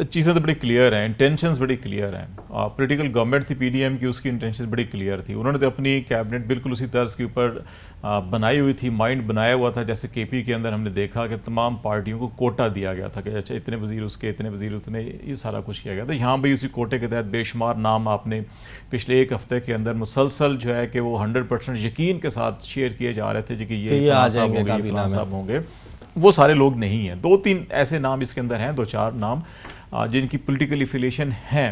चीज़ें तो बड़ी क्लियर हैं, इंटेंशंस बड़ी क्लियर हैं। पॉलिटिकल गवर्नमेंट थी पीडीएम की, उसकी इंटेंशंस बड़ी क्लियर थी। उन्होंने तो अपनी कैबिनेट बिल्कुल उसी तर्ज के ऊपर बनाई हुई थी, माइंड बनाया हुआ था। जैसे केपी के अंदर हमने देखा कि तमाम पार्टियों को कोटा दिया गया था कि अच्छा इतने वजीर उसके, इतने वजीर उतने, ये सारा कुछ किया गया था। यहाँ भी उसी कोटे के तहत बेशुमार नाम आपने पिछले एक हफ्ते के अंदर मुसलसल जो है कि वो 100% यकीन के साथ शेयर किए जा रहे थे कि ये आ जाएंगे, फलां साहब होंगे। वो सारे लोग नहीं हैं। 2-3 ऐसे नाम इसके अंदर हैं, 2-4 नाम जिनकी पॉलिटिकल एफिलिएशन है,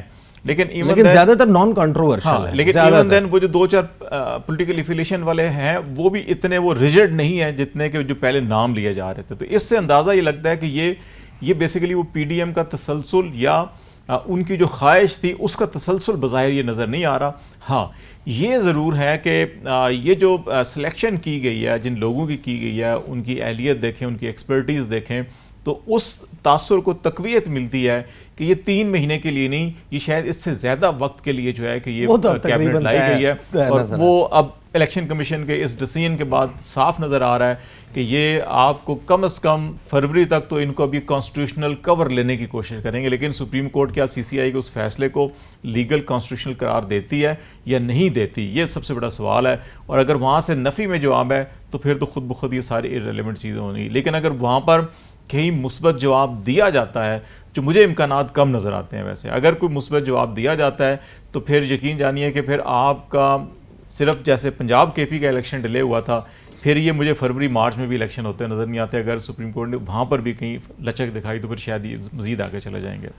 लेकिन ज्यादातर नॉन कंट्रोवर्शियल है। लेकिन इवन देन वो जो 2-4 पॉलिटिकल एफिलिएशन वाले हैं वो भी इतने वो रिजिड नहीं है जितने के जो पहले नाम लिए जा रहे थे। तो इससे अंदाज़ा ये लगता है कि ये बेसिकली वो पीडीएम का तसलसल या उनकी जो ख्वाहिश थी उसका तसलसल बज़ाहिर ये नज़र नहीं आ रहा। हाँ, ये ज़रूर है कि ये जो सिलेक्शन की गई है, जिन लोगों की गई है, उनकी अहलियत देखें, उनकी एक्सपर्टीज़ देखें, तो उस तासुर को तक़वियत मिलती है कि ये 3 महीने के लिए नहीं, ये शायद इससे ज़्यादा वक्त के लिए जो है कि ये कैबिनेट लाई गई है। और वो अब इलेक्शन कमीशन के इस डिसीजन के बाद साफ नज़र आ रहा है कि ये आपको कम से कम फरवरी तक तो इनको अभी कॉन्स्टिट्यूशनल कवर लेने की कोशिश करेंगे। लेकिन सुप्रीम कोर्ट क्या सीसीआई के उस फैसले को लीगल कॉन्स्टिट्यूशनल करार देती है या नहीं देती, ये सबसे बड़ा सवाल है। और अगर वहाँ से नफ़ी में जवाब है तो फिर तो खुद ब खुद ये सारी इररिलेवेंट चीज़ें होंगी। लेकिन अगर वहाँ पर कहीं मुस्बत जवाब दिया जाता है, जो मुझे इम्कानात कम नज़र आते हैं, वैसे अगर कोई मुस्बत जवाब दिया जाता है तो फिर यकीन जानिए कि फिर आपका सिर्फ जैसे पंजाब केपी का इलेक्शन डिले हुआ था, फिर ये मुझे फरवरी मार्च में भी इलेक्शन होते नज़र नहीं आते। अगर सुप्रीम कोर्ट ने वहाँ पर भी कहीं लचक दिखाई तो फिर शायद ये मज़ीद आगे चले जाएंगे।